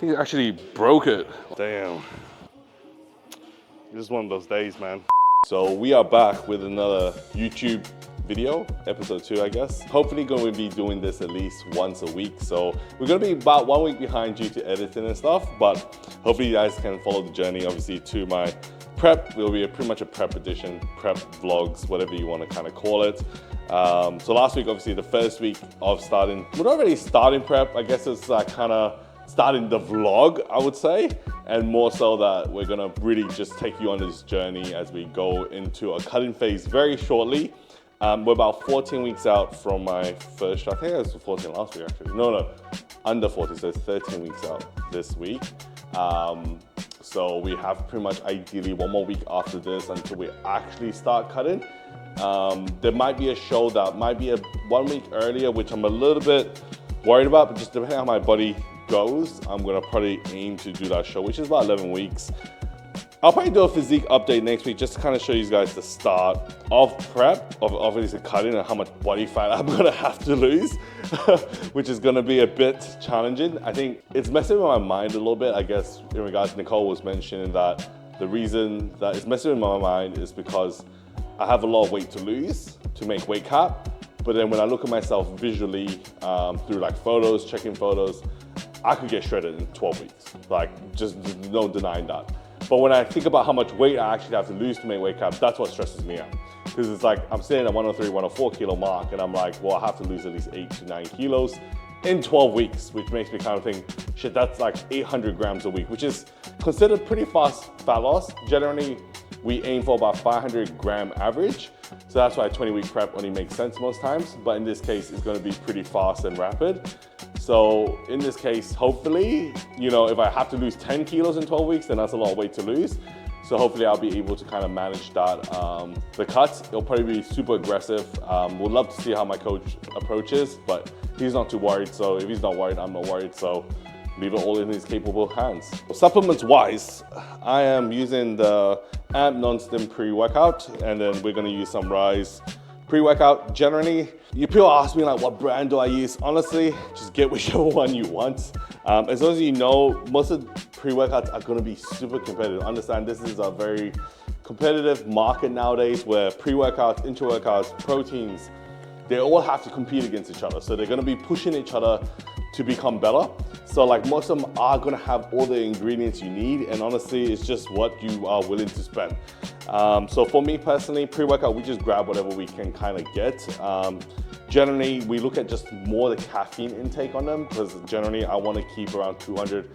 He actually broke it. Damn. This is one of those days, man. So we are back with another YouTube video, episode 2, I guess. Hopefully going to be doing this at least once a week. So we're going to be about 1 week behind due to editing and stuff, but hopefully you guys can follow the journey, obviously, to my prep. It will be pretty much a prep edition, prep vlogs, whatever you want to kind of call it. So last week, obviously the first week of starting, we're not really starting prep. I guess it's like kind of starting the vlog, I would say, and more so that we're gonna really just take you on this journey as we go into a cutting phase very shortly. We're about 14 weeks out from my first shot. I think it was 14 last week actually. No, under 14, so it's 13 weeks out this week. So we have pretty much ideally 1 more week after this until we actually start cutting. There might be a show that might be 1 week earlier, which I'm a little bit worried about, but just depending on how my body goes, I'm gonna probably aim to do that show, which is about 11 weeks. I'll probably do a physique update next week just to kind of show you guys the start of prep, of obviously cutting and how much body fat I'm gonna have to lose, which is gonna be a bit challenging. I think it's messing with my mind a little bit, I guess, in regards to Nicole was mentioning that the reason that it's messing with my mind is because I have a lot of weight to lose to make weight cap. But then when I look at myself visually through like photos, checking photos, I could get shredded in 12 weeks. Like, just no denying that. But when I think about how much weight I actually have to lose to make weight cap, that's what stresses me out. Because it's like, I'm sitting at 103, 104 kilo mark, and I'm like, well, I have to lose at least 8 to 9 kilos in 12 weeks, which makes me kind of think, shit, that's like 800 grams a week, which is considered pretty fast fat loss. Generally, we aim for about 500 gram average. So that's why a 20-week prep only makes sense most times. But in this case, it's gonna be pretty fast and rapid. So in this case, hopefully, you know, if I have to lose 10 kilos in 12 weeks, then that's a lot of weight to lose. So hopefully I'll be able to kind of manage that. The cuts, it'll probably be super aggressive. We'll love to see how my coach approaches, but he's not too worried. So if he's not worried, I'm not worried. So leave it all in his capable hands. Supplements wise, I am using the AMP non-stim pre-workout, and then we're gonna use some Rise pre-workout. Generally, people ask me like, what brand do I use? Honestly, just get whichever one you want. As long as you know, most of the pre-workouts are gonna be super competitive. Understand this is a very competitive market nowadays where pre-workouts, intra-workouts, proteins, they all have to compete against each other. So they're gonna be pushing each other to become better. So like most of them are gonna have all the ingredients you need, and honestly, it's just what you are willing to spend. So for me personally, pre-workout, we just grab whatever we can kind of get. Generally, we look at just more the caffeine intake on them, because generally I wanna keep around 200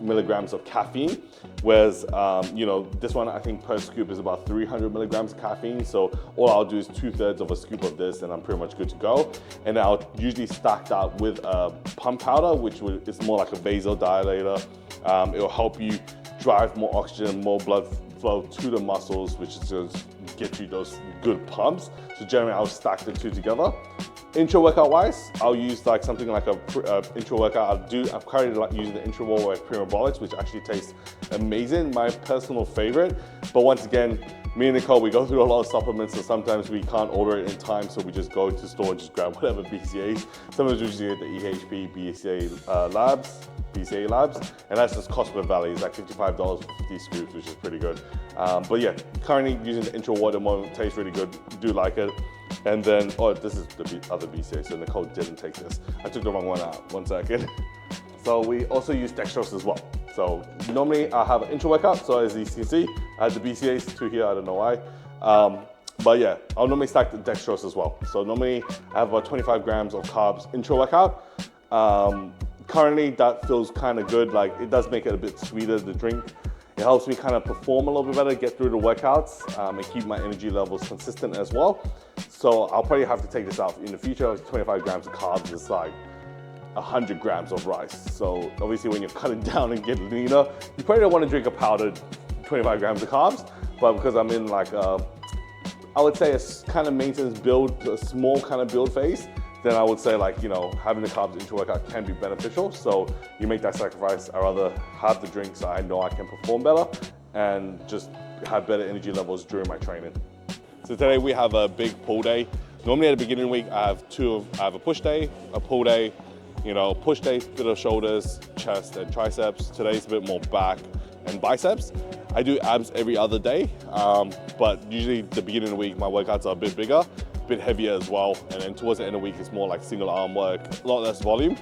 milligrams of caffeine, whereas you know, this one I think per scoop is about 300 milligrams of caffeine. So all I'll do is 2/3 of a scoop of this, and I'm pretty much good to go. And I'll usually stack that with a pump powder, which is more like a vasodilator. It'll help you drive more oxygen, more blood flow to the muscles, which is just get you those good pumps. So generally I'll stack the two together. Intra workout wise, I'll use like something like a intra workout. I'm currently like using the intra wall with Primabolics, which actually tastes amazing, my personal favorite. But once again, me and Nicole, we go through a lot of supplements, so sometimes we can't order it in time, so we just go to the store and just grab whatever BCAs. Sometimes we just get the EHP BCA labs, and that's just cost per valley. It's like $55 for 50 scoops, which is pretty good. But yeah, currently using the intra wall at the moment, tastes really good, do like it. And then, oh, this is the other BCA, so Nicole didn't take this. I took the wrong one out, 1 second. So we also use dextrose as well. So normally I have an intra workout, so as you can see, I have the BCAs, 2 here, I don't know why. But yeah, I'll normally stack the dextrose as well. So normally I have about 25 grams of carbs intra workout. Currently that feels kind of good, like it does make it a bit sweeter to drink. It helps me kind of perform a little bit better, get through the workouts, and keep my energy levels consistent as well. So I'll probably have to take this out in the future. 25 grams of carbs is like 100 grams of rice. So obviously when you're cutting down and getting leaner, you probably don't want to drink a powdered 25 grams of carbs, but because I'm in like I would say a kind of maintenance build, a small kind of build phase, then I would say like, you know, having the carbs into workout can be beneficial. So you make that sacrifice. I'd rather have the drink so I know I can perform better and just have better energy levels during my training. So today we have a big pull day. Normally at the beginning of the week, I have a push day, a pull day, You know, push days, bit of shoulders, chest, and triceps. Today's a bit more back and biceps. I do abs every other day, but usually the beginning of the week, my workouts are a bit bigger, a bit heavier as well. And then towards the end of the week, it's more like single arm work, a lot less volume,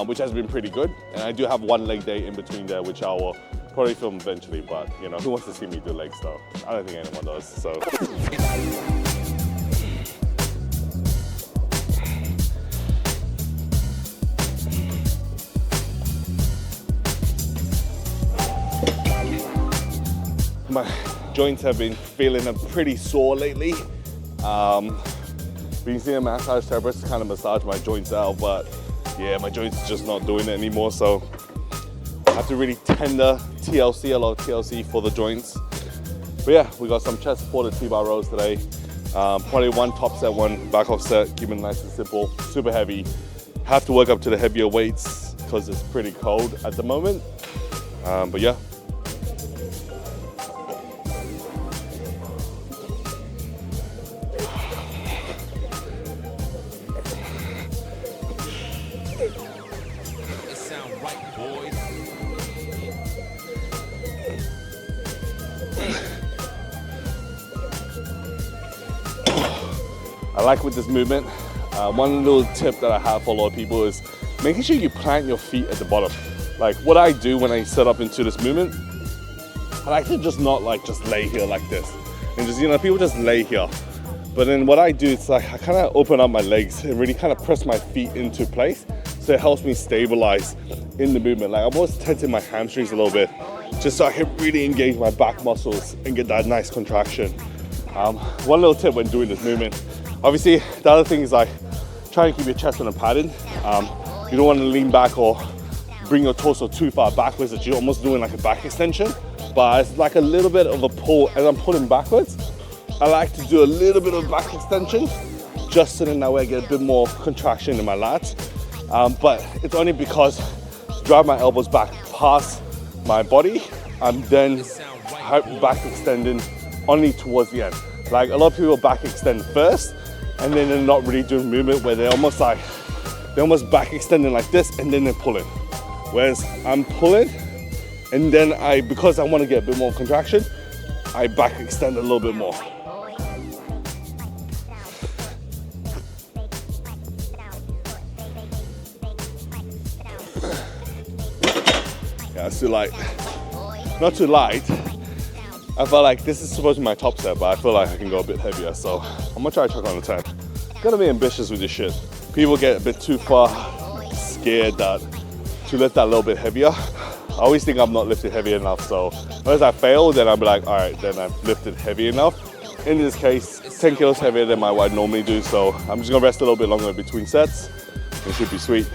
which has been pretty good. And I do have one leg day in between there, which I will probably film eventually, but you know, who wants to see me do legs though? I don't think anyone does, so. My joints have been feeling pretty sore lately. Been seeing a massage therapist to kind of massage my joints out, but yeah, my joints are just not doing it anymore, so I have to really tender TLC, a lot of TLC for the joints. But yeah, we got some chest supported T-bar rows today. Probably one top set, one back off set, keeping it nice and simple, super heavy. Have to work up to the heavier weights because it's pretty cold at the moment. But yeah. I like with this movement, one little tip that I have for a lot of people is making sure you plant your feet at the bottom. Like what I do when I set up into this movement, I like to just not like just lay here like this. And just, you know, people just lay here. But then what I do, it's like I kind of open up my legs and really kind of press my feet into place. So it helps me stabilize in the movement. Like I'm always tensing my hamstrings a little bit, just so I can really engage my back muscles and get that nice contraction. One little tip when doing this movement, obviously the other thing is like try and keep your chest on a pattern. You don't want to lean back or bring your torso too far backwards that you're almost doing like a back extension, but it's like a little bit of a pull as I'm pulling backwards. I like to do a little bit of back extension just so then that way I get a bit more contraction in my lats. But it's only because to drive my elbows back past my body, I'm then back extending only towards the end. Like a lot of people back extend first and then they're not really doing movement where they're almost back extending like this and then they're pulling. Whereas I'm pulling and then because I want to get a bit more contraction, I back extend a little bit more. Yeah, it's too light. Not too light. I felt like this is supposed to be my top set, but I feel like I can go a bit heavier, so I'm gonna try to chuck on a 10. Gotta be ambitious with this shit. People get a bit too far scared that to lift that a little bit heavier. I always think I'm not lifted heavy enough, so once I fail, then I'll be like, all right, then I've lifted heavy enough. In this case, 10 kilos heavier than what I normally do, so I'm just gonna rest a little bit longer between sets. It should be sweet.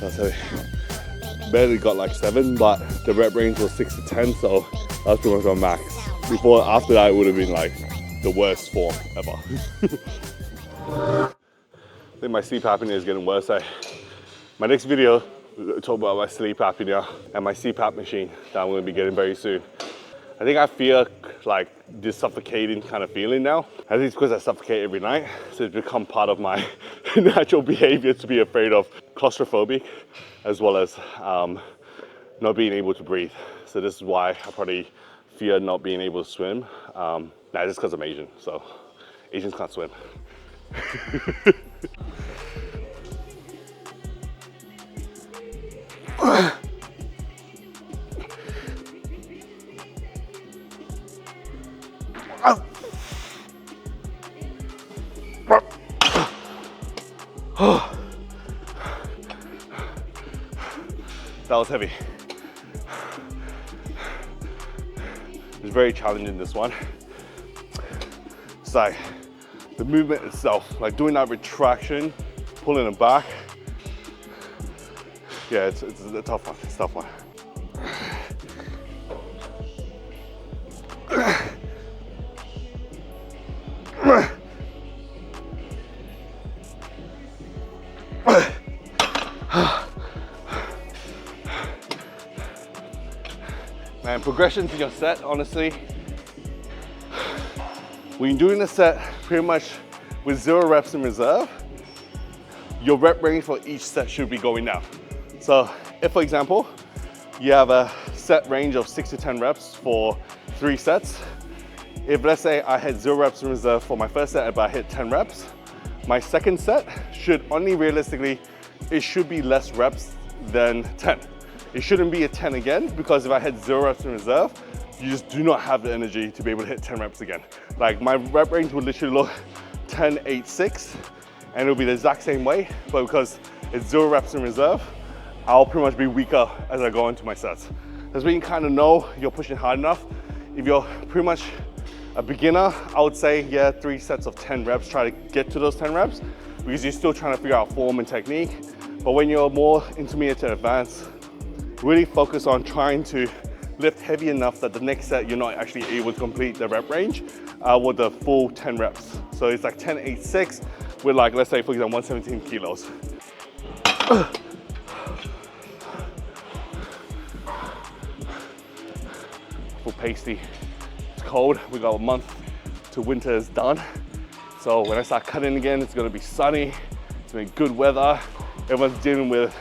That's heavy. Barely got like 7, but the rep range was 6 to 10, so that's pretty much my max. After that, it would have been like the worst form ever. I think my sleep apnea is getting worse. My next video, we'll talk about my sleep apnea and my CPAP machine that I'm going to be getting very soon. I think I feel like this suffocating kind of feeling now. I think it's because I suffocate every night, so it's become part of my natural behavior to be afraid of claustrophobic, as well as not being able to breathe. So this is why I probably fear not being able to swim. Just because I'm Asian, so Asians can't swim. That was heavy. It's very challenging, this one. It's like the movement itself, like doing that retraction, pulling it back. Yeah, it's a tough one. It's a tough one. Man, progressions in your set, honestly, when you're doing a set pretty much with 0 reps in reserve, your rep range for each set should be going down. So if, for example, you have a set range of 6 to 10 reps for 3 sets, if let's say I had 0 reps in reserve for my first set, but I hit 10 reps, my second set should only realistically, it should be less reps than 10. It shouldn't be a 10 again, because if I had 0 reps in reserve, you just do not have the energy to be able to hit 10 reps again. Like my rep range would literally look 10, 8, 6, and it'll be the exact same way, but because it's 0 reps in reserve, I'll pretty much be weaker as I go into my sets. That's when you kind of know you're pushing hard enough. If you're pretty much a beginner, I would say, yeah, 3 sets of 10 reps, try to get to those 10 reps, because you're still trying to figure out form and technique. But when you're more intermediate to advanced, really focus on trying to lift heavy enough that the next set you're not actually able to complete the rep range with the full 10 reps. So it's like 10, 8, 6 with, like, let's say for example 117 kilos. Full pasty. It's cold. We got a month till winter is done. So when I start cutting again, it's gonna be sunny. It's gonna be good weather. Everyone's dealing with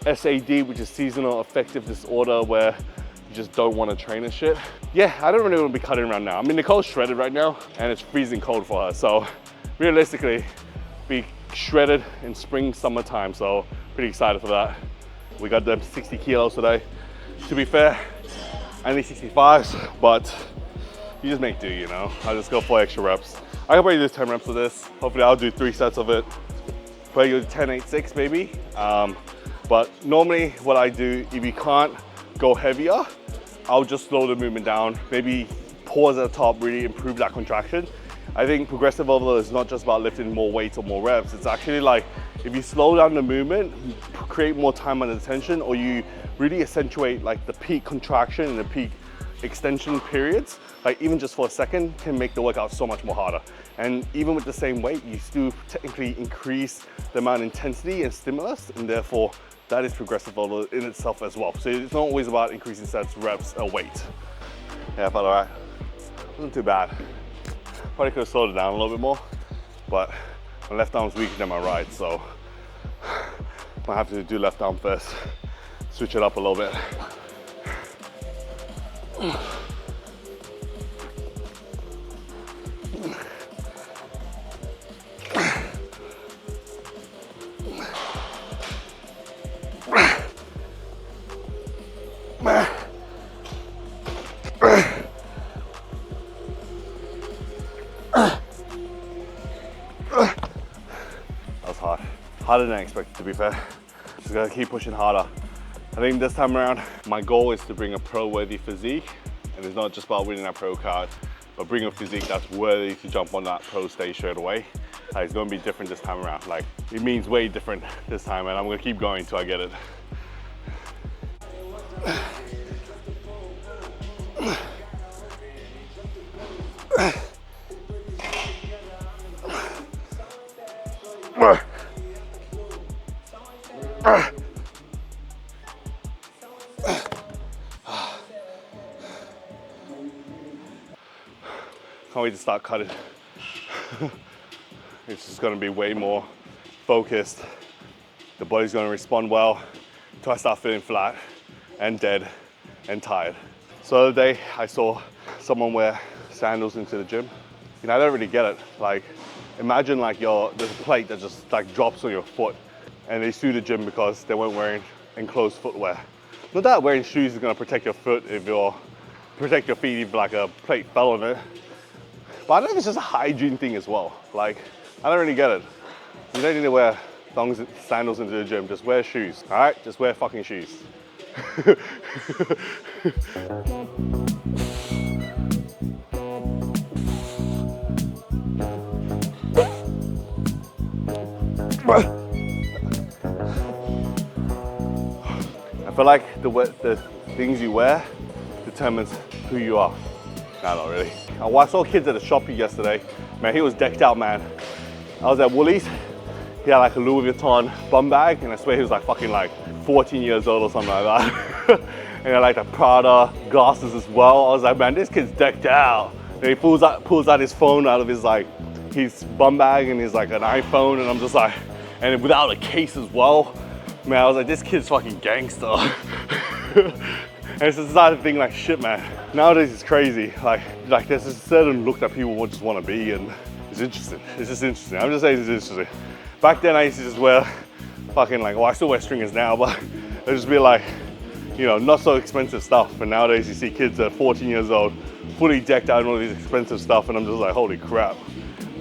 SAD, which is seasonal affective disorder, where you just don't want to train and shit. Yeah, I don't really want to be cutting around now. I mean, Nicole's shredded right now and it's freezing cold for her. So realistically, be shredded in spring, summertime. So pretty excited for that. We got them 60 kilos today. To be fair, I need 65s, but you just make do, you know? I'll just go for extra reps. I can probably do 10 reps of this. Hopefully I'll do 3 sets of it. Probably do 10, 8, 6 maybe. But normally what I do, if you can't go heavier, I'll just slow the movement down. Maybe pause at the top, really improve that contraction. I think progressive overload is not just about lifting more weight or more reps. It's actually like, if you slow down the movement, create more time under tension, or you really accentuate like the peak contraction and the peak extension periods, like even just for a second, can make the workout so much more harder. And even with the same weight, you still technically increase the amount of intensity and stimulus, and therefore that is progressive overload in itself as well. So it's not always about increasing sets, reps, or weight. Yeah, I felt all right. Wasn't too bad. Probably could have slowed it down a little bit more, but my left arm's weaker than my right, so might have to do left arm first, switch it up a little bit. Harder than I expected, to be fair. Just gotta keep pushing harder. I think this time around, my goal is to bring a pro-worthy physique, and it's not just about winning that pro card, but bring a physique that's worthy to jump on that pro stage straight away. It's gonna be different this time around. Like, it means way different this time, and I'm gonna keep going until I get it. Can't wait to start cutting. It's just gonna be way more focused. The body's gonna respond well until I start feeling flat and dead and tired. So the other day I saw someone wear sandals into the gym. You know, I don't really get it. Like, imagine like there's a plate that just like drops on your foot, and they sue the gym because they weren't wearing enclosed footwear. Not that wearing shoes is gonna protect your foot protect your feet if like a plate fell on it. But I don't know if it's just a hygiene thing as well. Like, I don't really get it. You don't need to wear sandals into the gym, just wear shoes, all right? Just wear fucking shoes. I feel like the things you wear determines who you are. No, not really. I saw kids at the shop yesterday. Man, he was decked out, man. I was at Woolies. He He had like a Louis Vuitton bum bag, and I swear he was like fucking like 14 years old or something like that. And he had like the Prada glasses as well. I was like, man, this kid's decked out. And he pulls out his phone out of his like his bum bag, and he's like an iPhone, and I'm just like, and without a case as well. Man, I was like, this kid's fucking gangster. And it's just started thinking like, shit, man. Nowadays it's crazy. Like there's a certain look that people would just want to be, and it's interesting. It's just interesting. I'm just saying it's interesting. Back then I used to just wear fucking like, well, I still wear stringers now, but it'd just be like, you know, not so expensive stuff. And nowadays you see kids that are 14 years old, fully decked out in all these expensive stuff, and I'm just like, holy crap.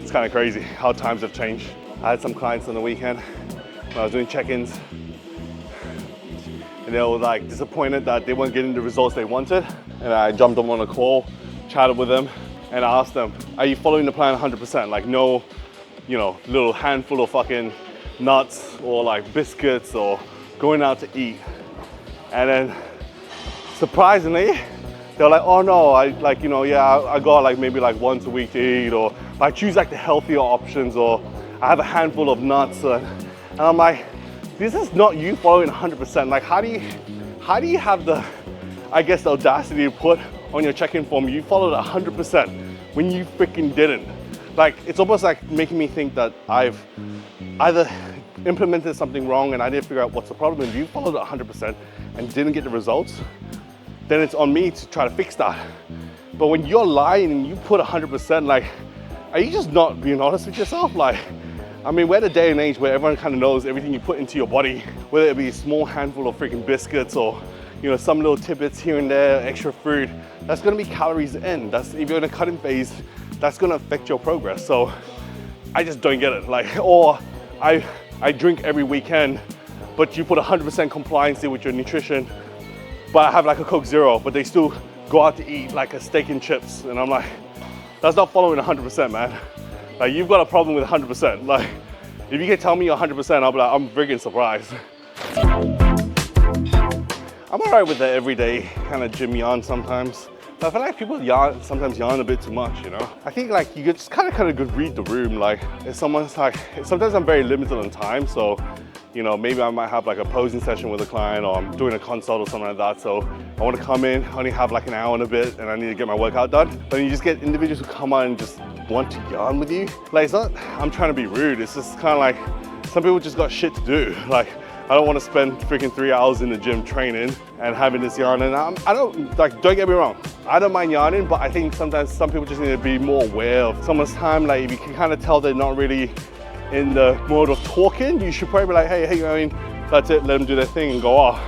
It's kind of crazy how times have changed. I had some clients on the weekend when I was doing check-ins, and they were like disappointed that they weren't getting the results they wanted. And I jumped them on a call, chatted with them, and I asked them, are you following the plan 100%? Like no, you know, little handful of fucking nuts or like biscuits or going out to eat. And then surprisingly, they were like, oh no, I like, you know, yeah, I got like maybe like once a week to eat, or I choose like the healthier options, or I have a handful of nuts. And I'm like, this is not you following 100%. Like, how do you have the, I guess, the audacity to put on your check-in form, you followed 100% when you freaking didn't? Like, it's almost like making me think that I've either implemented something wrong and I didn't figure out what's the problem. If you followed 100% and didn't get the results, then it's on me to try to fix that. But when you're lying and you put 100%, like, are you just not being honest with yourself? Like, I mean, we're at a day and age where everyone kind of knows everything you put into your body, whether it be a small handful of freaking biscuits or, you know, some little tidbits here and there, extra fruit, that's gonna be calories in. That's, if you're in a cutting phase, that's gonna affect your progress. So I just don't get it. Like, or I drink every weekend, but you put 100% compliance with your nutrition, but I have like a Coke Zero, but they still go out to eat like a steak and chips. And I'm like, that's not following 100%, man. Like, you've got a problem with 100%. Like, if you can tell me you're 100%, I'll be like, I'm friggin' surprised. I'm all right with the everyday kind of gym yarn sometimes. But I feel like people sometimes yarn a bit too much, you know? I think like you could just kind of good read the room. Like, if someone's like, sometimes I'm very limited on time, so, you know, maybe I might have like a posing session with a client, or I'm doing a consult or something like that. So I want to come in, only have like an hour and a bit, and I need to get my workout done. But you just get individuals who come on and just want to yarn with you. Like, it's not, I'm trying to be rude. It's just kind of like, some people just got shit to do. Like, I don't want to spend freaking 3 hours in the gym training and having this yarn. And I don't, like, don't get me wrong, I don't mind yarning, but I think sometimes some people just need to be more aware of someone's time. Like, if you can kind of tell they're not really in the mode of talking, you should probably be like, hey, how you going? That's it, let them do their thing and go off,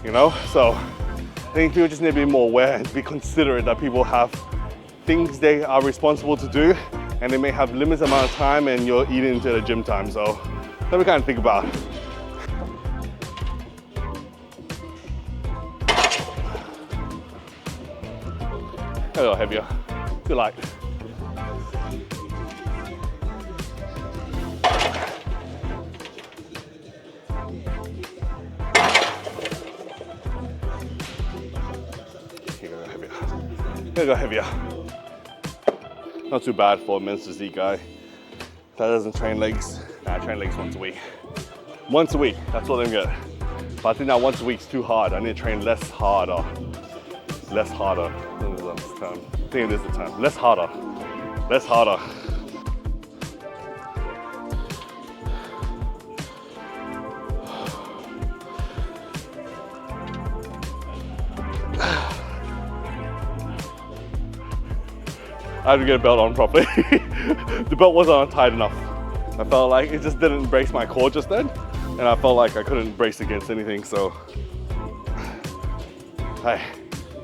you know? So I think people just need to be more aware and be considerate that people have things they are responsible to do, and they may have limited amount of time, and you're eating into the gym time. So let me kind of think about it. A little heavier. Good light. Here, go heavier. Here, go heavier. Not too bad for a men's physique guy that doesn't train legs. Nah, I train legs once a week. Once a week, that's all I'm good. But I think that once a week's too hard. I need to train less harder. Less harder. I think it is the term. Less harder. Less harder. I had to get a belt on properly. The belt wasn't untied enough. I felt like it just didn't brace my core just then, and I felt like I couldn't brace against anything, so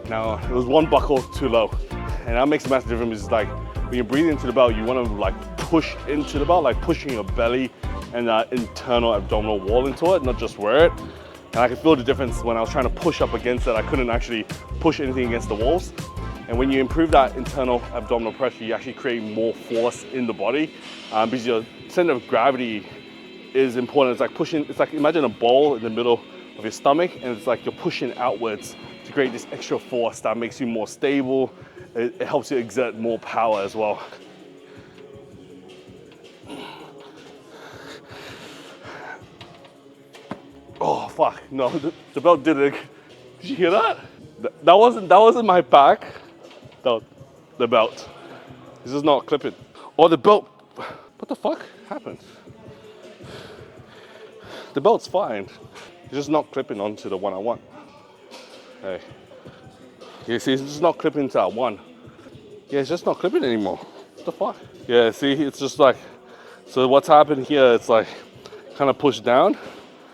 now it was one buckle too low, and that makes a massive difference. It's like when you're breathing into the belt, you want to like push into the belt, like pushing your belly and that internal abdominal wall into it, not just wear it. And I could feel the difference when I was trying to push up against it. I couldn't actually push anything against the walls. And when you improve that internal abdominal pressure, you actually create more force in the body, because your center of gravity is important. It's like pushing, it's like imagine a ball in the middle of your stomach, and it's like you're pushing outwards to create this extra force that makes you more stable. It helps you exert more power as well. Oh fuck, no, the belt did it. Did you hear that? That wasn't my back. That was the belt. This is not clipping. Or the belt, what the fuck happened? The belt's fine. It's just not clipping onto the one I want. Hey. You see, it's just not clipping to that one. Yeah, it's just not clipping anymore. What the fuck? Yeah, see, it's just like, so what's happened here, it's like kind of pushed down.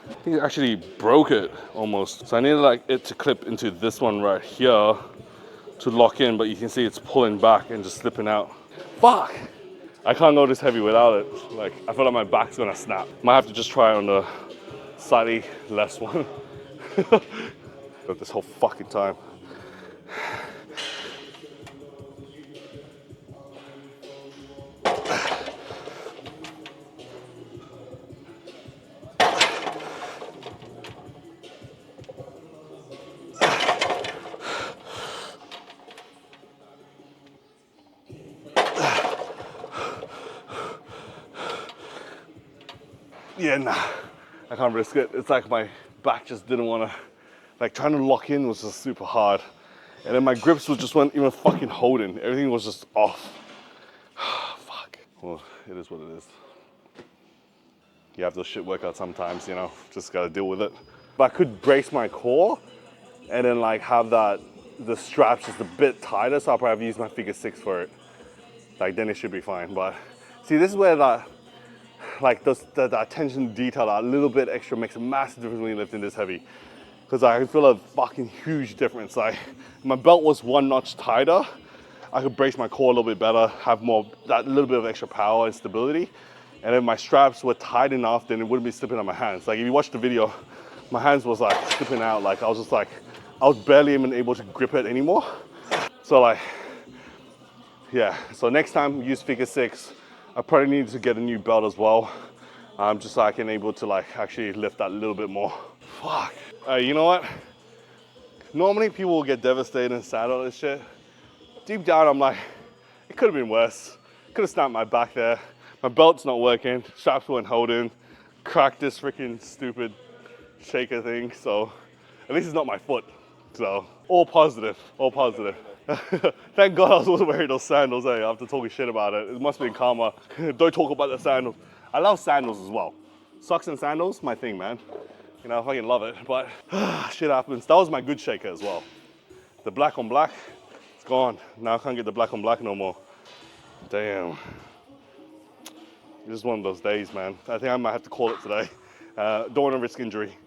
I think it actually broke it almost. So I needed like it to clip into this one right here to lock in, but you can see it's pulling back and just slipping out. Fuck! I can't go this heavy without it. Like, I feel like my back's gonna snap. Might have to just try on the slightly less one. But this whole fucking time. Yeah, nah, I can't risk it. It's like my back just didn't want to, like trying to lock in was just super hard. And then my grips just weren't even fucking holding. Everything was just off. Fuck. Well, it is what it is. You have those shit workouts sometimes, you know, just gotta deal with it. If I could brace my core and then like have the straps just a bit tighter, so I'll probably use my figure 6 for it. Like then it should be fine. But see, this is where like the attention to detail, that little bit extra makes a massive difference when you're lifting this heavy. Because I feel a fucking huge difference. Like, if my belt was one notch tighter, I could brace my core a little bit better, have that little bit of extra power and stability. And if my straps were tight enough, then it wouldn't be slipping on my hands. Like if you watch the video, my hands was like slipping out. Like I was barely even able to grip it anymore. So like, yeah. So next time use figure 6. I probably need to get a new belt as well, just so I can able to like actually lift that a little bit more. Fuck. You know what? Normally people will get devastated and sad on this shit. Deep down, I'm like, it could have been worse. Could have snapped my back there. My belt's not working. Straps weren't holding. Cracked this freaking stupid shaker thing. So at least it's not my foot. So all positive, all positive. Thank God I wasn't wearing those sandals, after talking shit about it. It must have been karma. Don't talk about the sandals. I love sandals as well. Socks and sandals, my thing, man. You know, I fucking love it, but shit happens. That was my good shaker as well. The black on black, it's gone. Now I can't get the black on black no more. Damn. This is one of those days, man. I think I might have to call it today. Don't want to risk injury.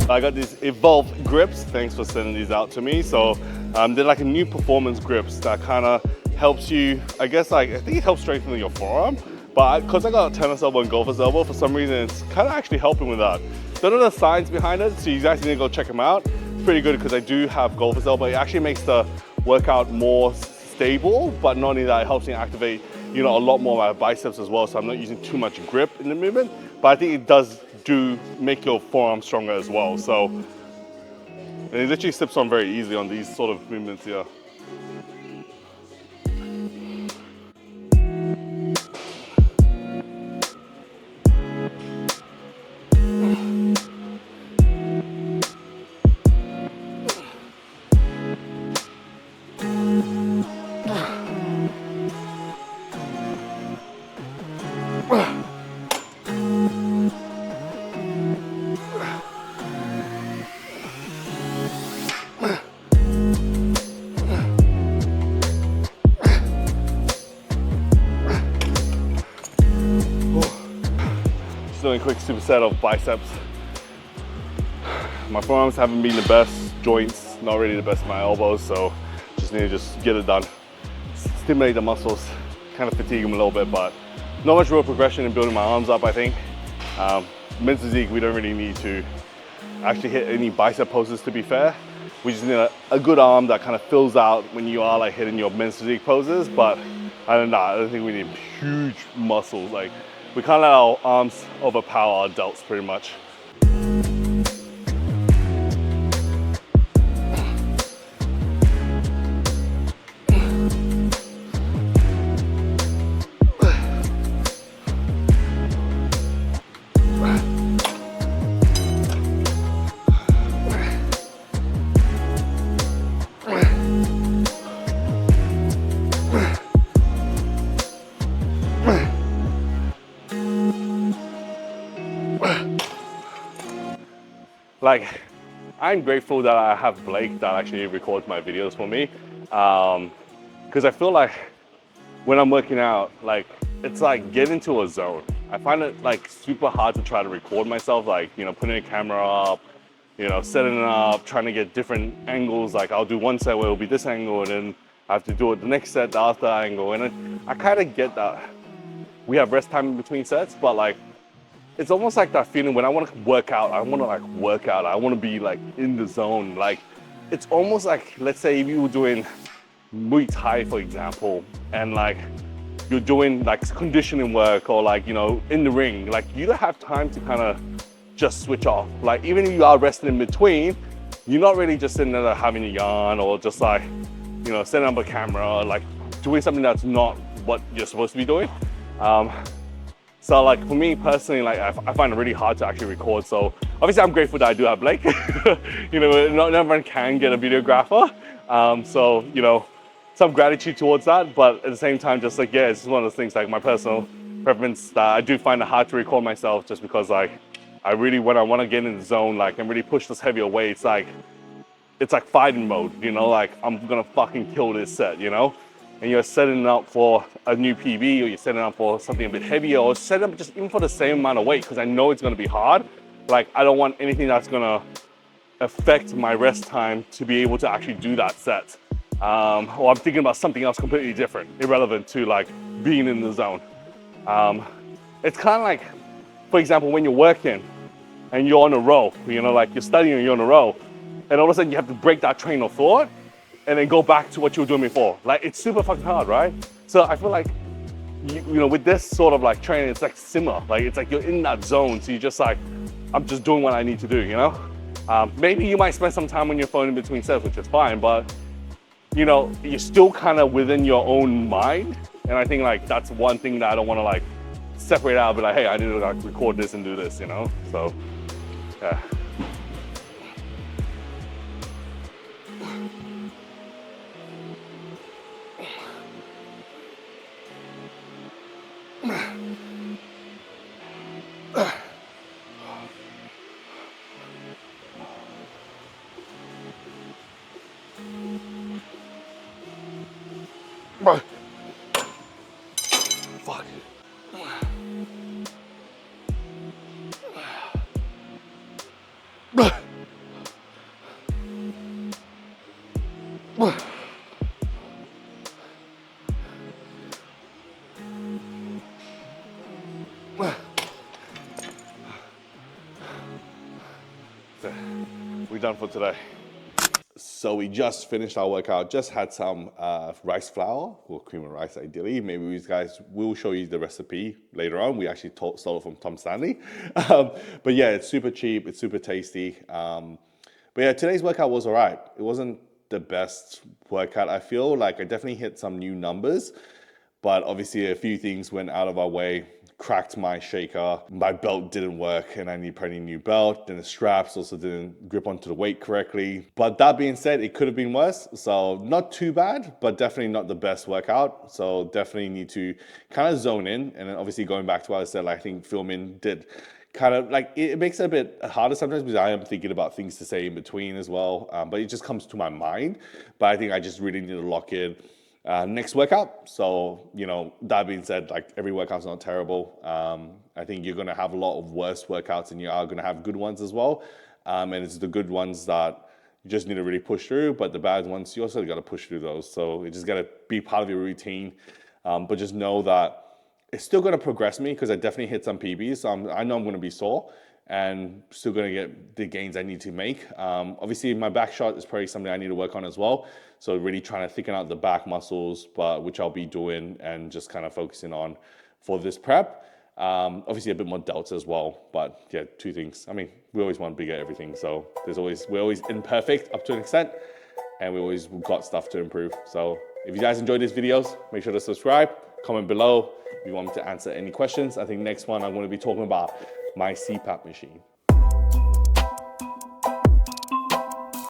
I got these Evolve grips. Thanks for sending these out to me. So they're like a new performance grips that kind of helps you, I guess, like, I think it helps strengthen your forearm. But because I got a tennis elbow and golfer's elbow, for some reason, it's kind of actually helping with that. Don't know the science behind it, so you guys need to go check them out. It's pretty good because I do have golfer's elbow. It actually makes the workout more stable, but not only that, it helps me activate, you know, a lot more of my biceps as well. So I'm not using too much grip in the movement, but I think it does make your forearm stronger as well. So, and it literally slips on very easily on these sort of movements here. Doing a quick superset of biceps. My forearms haven't been the best, joints not really the best of my elbows, so just need to just get it done. Stimulate the muscles, kind of fatigue them a little bit, but not much real progression in building my arms up, I think. Men's physique, we don't really need to actually hit any bicep poses, to be fair. We just need a good arm that kind of fills out when you are like hitting your men's physique poses, but I don't think we need huge muscles. Like, we can't let our arms overpower our delts pretty much. Like, I'm grateful that I have Blake that actually records my videos for me. Because I feel like when I'm working out, like, it's like get into a zone. I find it like super hard to try to record myself, like, you know, putting a camera up, you know, setting it up, trying to get different angles. Like I'll do one set where it'll be this angle and then I have to do it the next set, the other angle. And I kind of get that we have rest time in between sets, but like, it's almost like that feeling when I want to work out, I want to like work out, I want to be like in the zone. Like, it's almost like, let's say if you were doing Muay Thai, for example, and like you're doing like conditioning work or like, you know, in the ring, like you don't have time to kind of just switch off. Like even if you are resting in between, you're not really just sitting there having a yarn or just like, you know, setting up a camera, like doing something that's not what you're supposed to be doing. So like for me personally, like I find it really hard to actually record. So obviously I'm grateful that I do have Blake. You know, not everyone can get a videographer. So, you know, some gratitude towards that, but at the same time, just like, yeah, it's just one of those things, like my personal preference that I do find it hard to record myself just because like, I really, when I want to get in the zone, like and really push this heavier weights, like, it's like fighting mode, you know, like I'm gonna fucking kill this set, you know? And you're setting up for a new PB or you're setting up for something a bit heavier or setting up just even for the same amount of weight because I know it's gonna be hard. Like I don't want anything that's gonna affect my rest time to be able to actually do that set. Or I'm thinking about something else completely different, irrelevant to like being in the zone. It's kind of like, for example, when you're working and you're on a row, you know, like you're studying and you're on a row, and all of a sudden you have to break that train of thought and then go back to what you were doing before. Like it's super fucking hard, right? So I feel like, you know, with this sort of like training, it's like similar. Like it's like you're in that zone. So you're just like, I'm just doing what I need to do, you know? Maybe you might spend some time on your phone in between sets, which is fine, but you know, you're still kind of within your own mind. And I think like, that's one thing that I don't want to like separate out, but like, hey, I need to like record this and do this, you know? So, yeah. Fuck. We're done for today. So we just finished our workout, just had some rice flour, or cream of rice ideally. Maybe you guys will show you the recipe later on. We actually stole it from Tom Stanley. But yeah, it's super cheap, it's super tasty. But yeah, today's workout was all right. It wasn't the best workout, I feel. Like I definitely hit some new numbers, but obviously a few things went out of our way. Cracked my shaker, my belt didn't work and I need probably a new belt, then the straps also didn't grip onto the weight correctly. But that being said, it could have been worse. So not too bad, but definitely not the best workout. So definitely need to kind of zone in. And then obviously going back to what I said, like, I think filming did kind of like, it makes it a bit harder sometimes because I am thinking about things to say in between as well. But it just comes to my mind. But I think I just really need to lock in next workout. So, you know, that being said, like every workout's not terrible. I think you're going to have a lot of worse workouts and you are going to have good ones as well. And it's the good ones that you just need to really push through, but the bad ones, you also got to push through those. So you just got to be part of your routine. But just know that it's still going to progress me because I definitely hit some PBs. So I know I'm going to be sore and still going to get the gains I need to make. Obviously, my back shot is probably something I need to work on as well. So really trying to thicken out the back muscles, but which I'll be doing and just kind of focusing on for this prep. Obviously, a bit more delts as well. But yeah, two things. I mean, we always want bigger everything. So we're always imperfect up to an extent, and we always got stuff to improve. So if you guys enjoyed these videos, make sure to subscribe, comment below if you want me to answer any questions. I think next one I'm going to be talking about my CPAP machine.